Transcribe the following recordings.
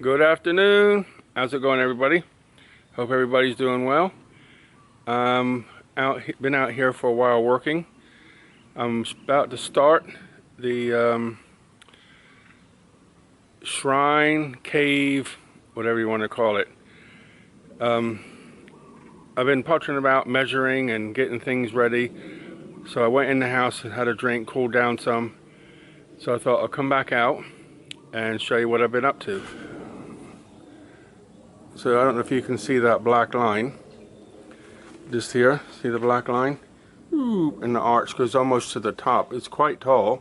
Good afternoon. How's it going, everybody? Hope everybody's doing well. Been out here for a while working. I'm about to start the shrine, cave, whatever you want to call it. I've been puttering about, measuring and getting things ready. So I went in the house and had a drink, cooled down some. So I thought I'll come back out and show you what I've been up to. So I don't know if you can see that black line. Just here, see the black line? Ooh, and the arch goes almost to the top. It's quite tall.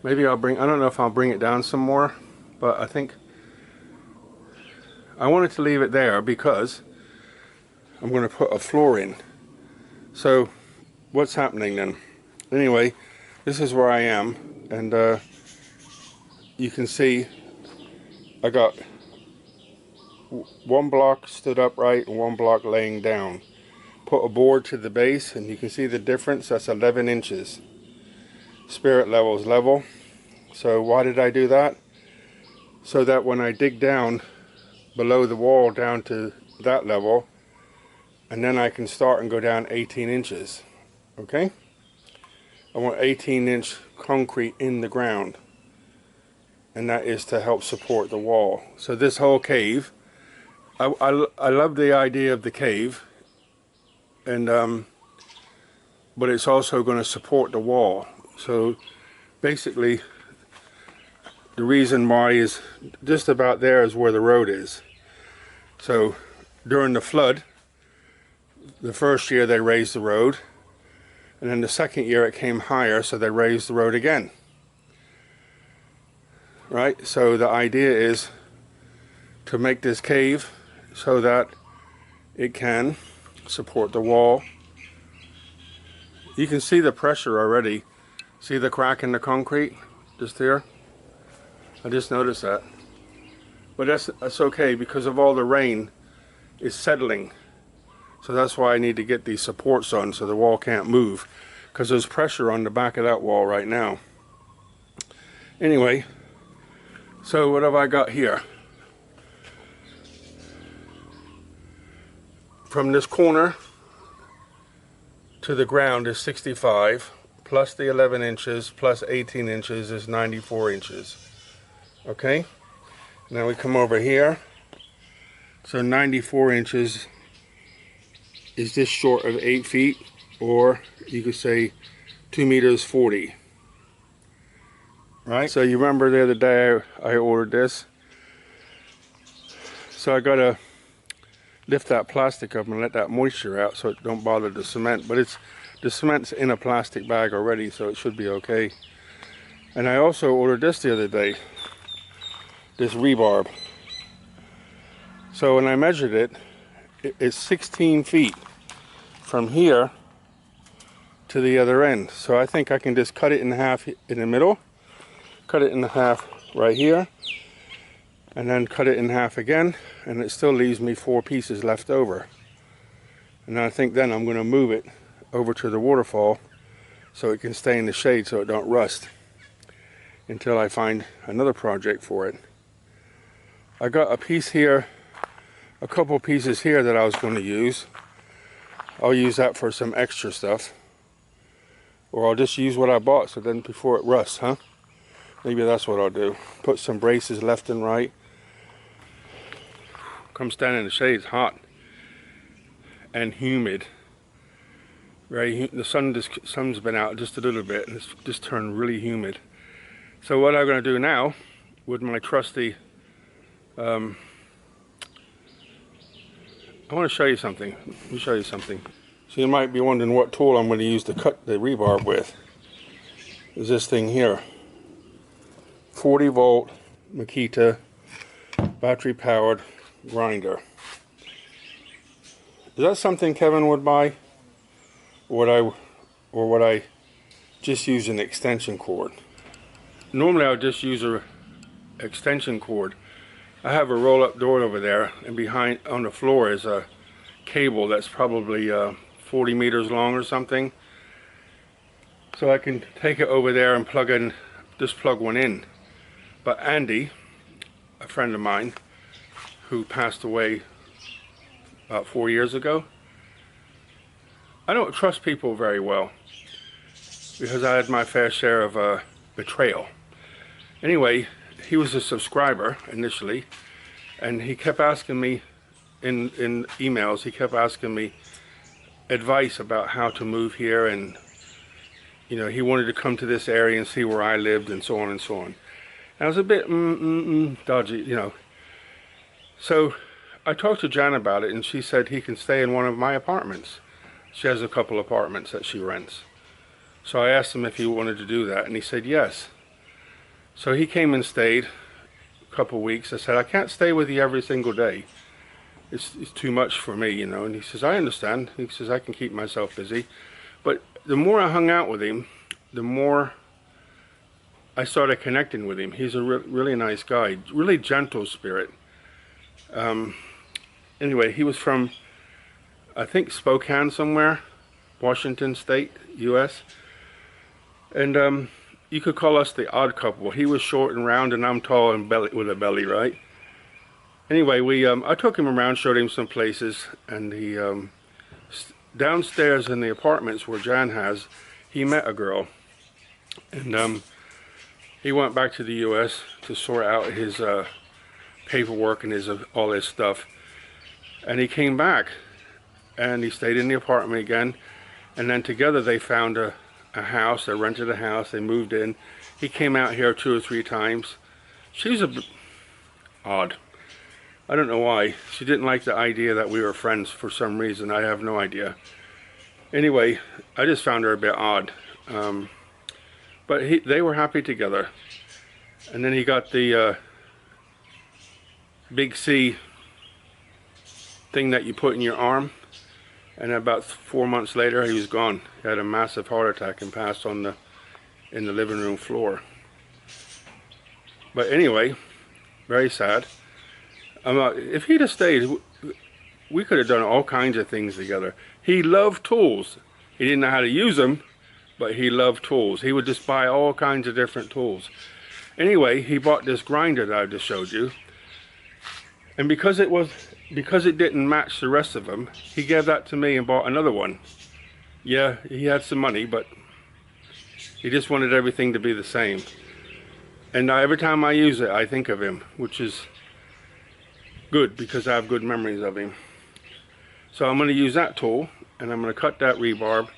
Maybe I don't know if I'll bring it down some more, but I think I wanted to leave it there because I'm going to put a floor in. So what's happening then? Anyway, this is where I am, and you can see I got one block stood upright and one block laying down. Put a board to the base and you can see the difference. That's 11 inches. Spirit level is level. So why did I do that? So that when I dig down below the wall down to that level, and then I can start and go down 18 inches. Okay? I want 18-inch concrete in the ground, and that is to help support the wall. So this whole cave, I love the idea of the cave, and but it's also going to support the wall. So basically the reason why is just about there is where the road is. So during the flood, the first year they raised the road, and then the second year it came higher, so they raised the road again. Right? So the idea is to make this cave so that it can support the wall. You can see the pressure already. See the crack in the concrete just here? I just noticed that. But that's okay because of all the rain is settling. So that's why I need to get these supports on so the wall can't move, because there's pressure on the back of that wall right now. Anyway, so what have I got here? From this corner to the ground is 65, plus the 11 inches, plus 18 inches is 94 inches. Okay? Now we come over here. So 94 inches is just short of 8 feet, or you could say 2 meters 40. Right? So you remember the other day I ordered this. So I gotta lift that plastic up and let that moisture out so it don't bother the cement. But the cement's in a plastic bag already, so it should be okay. And I also ordered this the other day, this rebarb. So when I measured it, it's 16 feet from here to the other end. So I think I can just cut it in half in the middle, cut it in half right here, and then cut it in half again, and it still leaves me 4 pieces left over. And I think then I'm going to move it over to the Waterfall so it can stay in the shade so it don't rust until I find another project for it. I got a piece here, a couple pieces here that I was going to use. I'll use that for some extra stuff, or I'll just use what I bought so then before it rusts, huh? Maybe that's what I'll do. Put some braces left and right. Come stand in the shade, it's hot and humid. Right, the sun's been out just a little bit and it's just turned really humid. So what I'm going to do now with my trusty, I want to show you something. Let me show you something. So you might be wondering what tool I'm going to use to cut the rebarb with. Is this thing here. 40 volt Makita battery powered grinder. Is that something Kevin would buy? Or would I just use an extension cord? Normally I would just use a extension cord. I have a roll-up door over there, and behind on the floor is a cable that's probably 40 meters long or something. So I can take it over there and just plug one in. But Andy a friend of mine who passed away about 4 years ago. I don't trust people very well because I had my fair share of betrayal. Anyway, he was a subscriber initially, and he kept asking me in emails, he kept asking me advice about how to move here, and you know, he wanted to come to this area and see where I lived and so on and so on. And I was a bit dodgy, you know. So I talked to Jan about it, and she said he can stay in one of my apartments. She has a couple apartments that she rents. So I asked him if he wanted to do that, and he said yes. So he came and stayed a couple weeks. I said, I can't stay with you every single day. It's too much for me, you know. And he says, I understand. He says, I can keep myself busy. But the more I hung out with him, the more I started connecting with him. He's a really nice guy, really gentle spirit. Anyway, he was from, I think, Spokane somewhere, Washington State, U.S. And you could call us the odd couple. He was short and round, and I'm tall and with a belly, right? Anyway, I took him around, showed him some places, and he downstairs in the apartments where Jan has, he met a girl, and he went back to the U.S. to sort out his paperwork and all his stuff, and he came back, and he stayed in the apartment again, and then together they found a house. They rented a house. They moved in. He came out here 2 or 3 times. She was odd. I don't know why. She didn't like the idea that we were friends for some reason. I have no idea. Anyway, I just found her a bit odd. But they were happy together. And then he got the big C thing that you put in your arm. And about 4 months later, he was gone. He had a massive heart attack and passed in the living room floor. But anyway, very sad. If he'd have stayed, we could have done all kinds of things together. He loved tools. He didn't know how to use them, but he loved tools. He would just buy all kinds of different tools. Anyway, he bought this grinder that I just showed you. And because it didn't match the rest of them, he gave that to me and bought another one. Yeah, he had some money, but he just wanted everything to be the same. And every time I use it, I think of him, which is good because I have good memories of him. So I'm going to use that tool, and I'm going to cut that rebarb,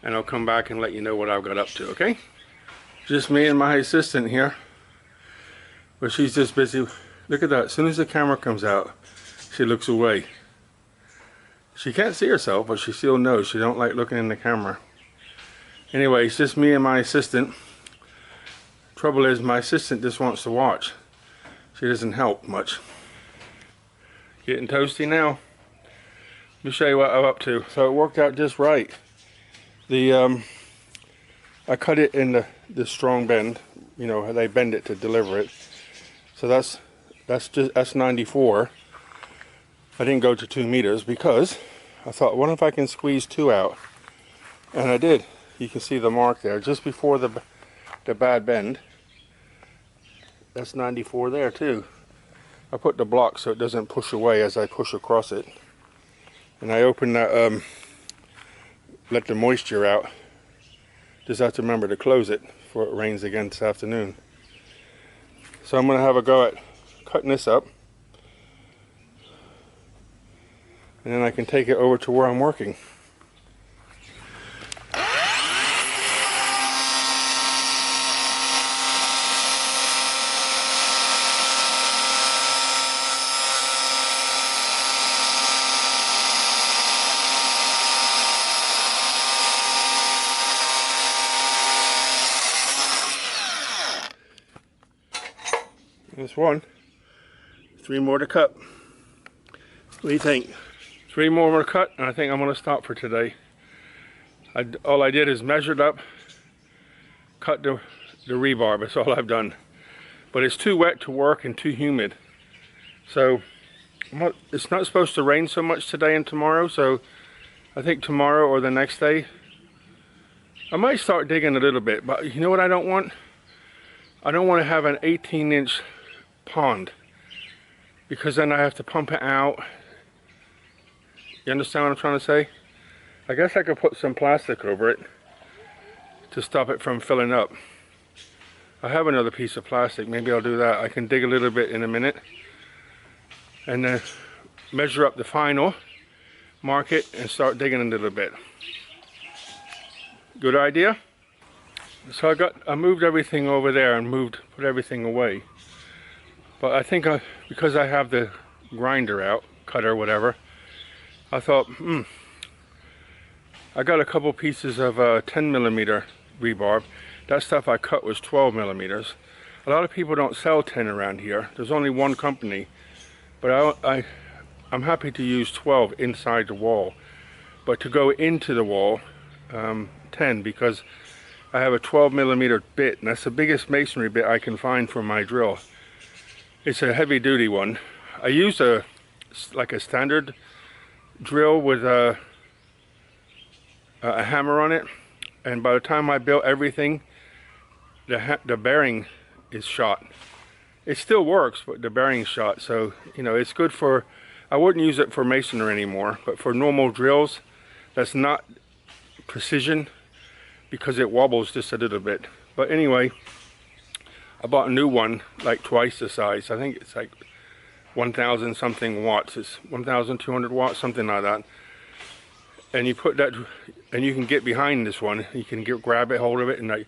and I'll come back and let you know what I've got up to, okay? Just me and my assistant here, but she's just busy. Look at that. As soon as the camera comes out, she looks away. She can't see herself, but she still knows she don't like looking in the camera. Anyway, it's just me and my assistant. Trouble is, my assistant just wants to watch. She doesn't help much. Getting toasty now. Let me show you what I'm up to. So it worked out just right. I cut it in the strong bend. You know, they bend it to deliver it. So that's 94. I didn't go to 2 meters because I thought, what if I can squeeze 2 out? And I did. You can see the mark there just before the bad bend. That's 94 there too. I put the block so it doesn't push away as I push across it. And I open that, let the moisture out. Just have to remember to close it before it rains again this afternoon. So I'm going to have a go at cutting this up. And then I can take it over to where I'm working. That's one. 3 more to cut. What do you think? 3 more to cut, and I think I'm going to stop for today. All I did is measured up, cut the rebar. That's all I've done. But it's too wet to work and too humid. So it's not supposed to rain so much today and tomorrow. So I think tomorrow or the next day, I might start digging a little bit. But you know what I don't want? I don't want to have an 18-inch pond because then I have to pump it out. You understand what I'm trying to say? I guess I could put some plastic over it to stop it from filling up. I have another piece of plastic, maybe I'll do that. I can dig a little bit in a minute and then measure up the final, mark it, and start digging a little bit. Good idea? So I moved everything over there and put everything away. But I think because I have the grinder out, cutter, whatever, I thought, I got a couple pieces of 10mm rebarb. That stuff I cut was 12mm. A lot of people don't sell 10 around here. There's only one company, but I'm happy to use 12 inside the wall. But to go into the wall, 10, because I have a 12mm bit, and that's the biggest masonry bit I can find for my drill. It's a heavy duty one. I used like a standard drill with a hammer on it, and by the time I built everything, the bearing is shot. It still works, but the bearing's shot. So, you know, it's good for, I wouldn't use it for masonry anymore, but for normal drills, that's not precision because it wobbles just a little bit. But anyway, I bought a new one, like twice the size. I think it's like 1,000 something watts. It's 1,200 watts, something like that. And you put that, and you can get behind this one. You can grab it, hold of it, and like,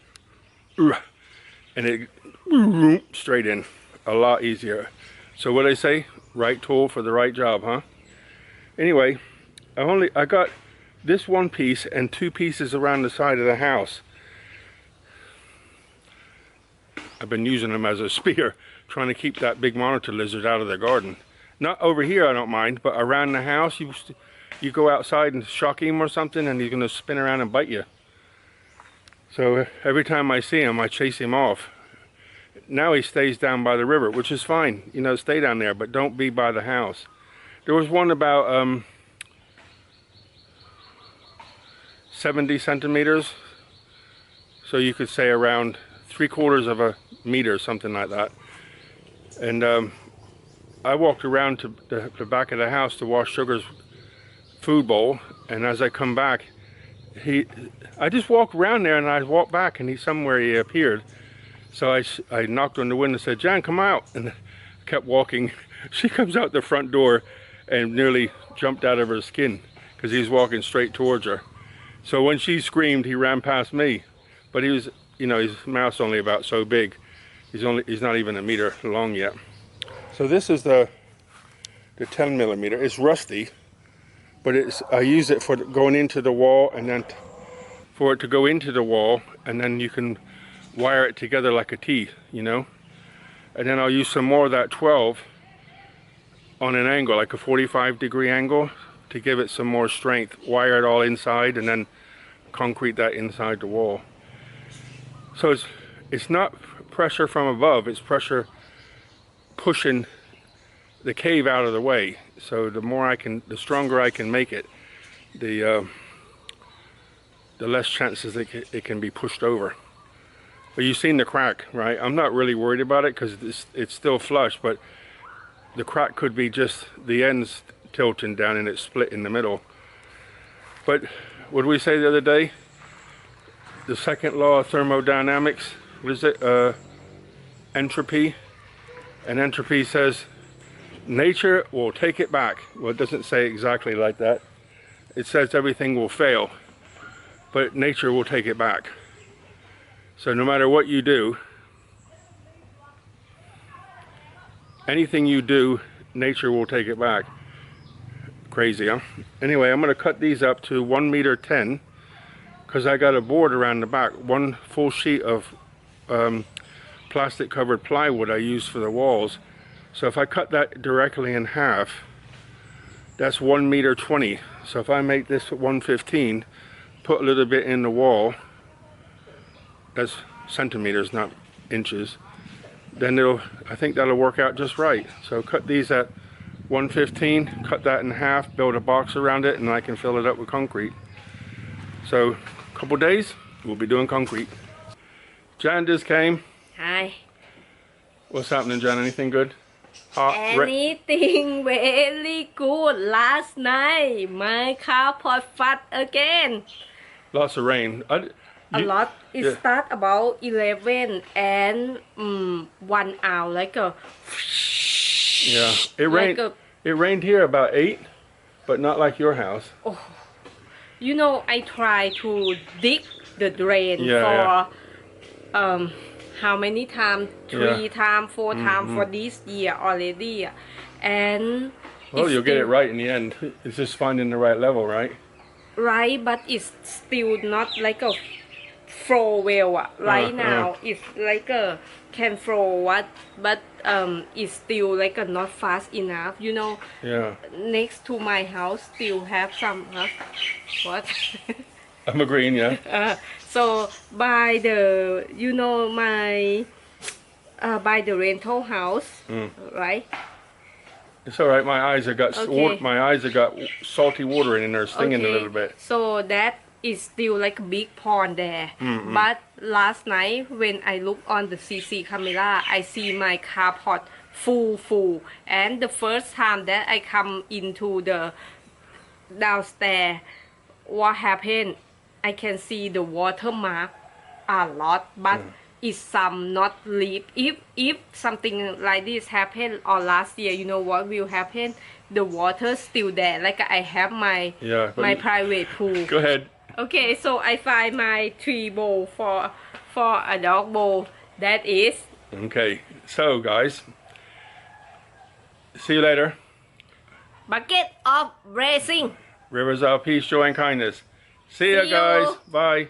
and it straight in. A lot easier. So what I say, right tool for the right job, huh? Anyway, I got this one piece and 2 pieces around the side of the house. I've been using them as a spear, trying to keep that big monitor lizard out of the garden. Not over here, I don't mind, but around the house, you go outside and shock him or something, and he's going to spin around and bite you. So every time I see him, I chase him off. Now he stays down by the river, which is fine. You know, stay down there, but don't be by the house. There was one about 70 centimeters. So you could say around 3/4 of a meter, something like that. And I walked around to the back of the house to wash Sugar's food bowl, and as I come back, I just walked around there, and I walked back, and he appeared. So I knocked on the window and said, "Jan, come out," and I kept walking. She comes out the front door and nearly jumped out of her skin because he was walking straight towards her. So when she screamed, he ran past me, but he was, you know, his mouth's only about so big. He's not even a meter long yet. So this is the 10mm. It's rusty, but I use it for going into the wall, and then for it to go into the wall, and then you can wire it together like a T, you know. And then I'll use some more of that 12 on an angle, like a 45-degree angle, to give it some more strength. Wire it all inside, and then concrete that inside the wall. So it's not pressure from above, it's pressure pushing the cave out of the way. So the stronger I can make it, the less chances it can be pushed over. But you've seen the crack, right? I'm not really worried about it because it's still flush, but the crack could be just the ends tilting down and it's split in the middle. But what did we say the other day? The second law of thermodynamics, what is it? Entropy. And entropy says nature will take it back. Well, it doesn't say exactly like that. It says everything will fail, but nature will take it back. So no matter what you do, anything you do, nature will take it back. Crazy, huh? Anyway, I'm going to cut these up to 1 meter 10 because I got a board around the back. One full sheet of plastic covered plywood I use for the walls. So if I cut that directly in half, that's 1 meter 20. So if I make this 115, put a little bit in the wall, that's centimeters, not inches, then I think that'll work out just right. So cut these at 115, cut that in half, build a box around it, and I can fill it up with concrete. So a couple days, we'll be doing concrete. Jan just came. Hi. What's happening, Jan? Anything good? Anything very good. Last night, my car pot fat again. Lots of rain. A lot. It yeah. start about 11 and 1 hour like a. Yeah, it like rained. It rained here about 8, but not like your house. Oh, you know, I try to dig the drain Yeah, for how many times? 3 times, 4 times for this year already, and Well, it's you'll get it still right in the end. It's just finding the right level, right? right, but it's still not like a flow well. Right now, it's like a can flow what, but it's still like a not fast enough. You know, Yeah. next to my house still have some what. I'm agreeing, yeah. So by the by the rental house, right? It's all right. My eyes have got salty water in there, stinging a little bit. So that is still like a big pond there. But last night when I look on the CC camera, I see my car pot full. And the first time that I come into the downstairs, what happened? I can see the watermark a lot, but it's some not leak. If something like this happened or last year, you know what will happen? The water still there. Like I have my private pool. Go ahead. Okay, so I find my tree bowl for a dog bowl. That is. Okay, so guys, see you later. Bucket of racing. Rivers of peace, joy, and kindness. See ya, See guys. you. Bye.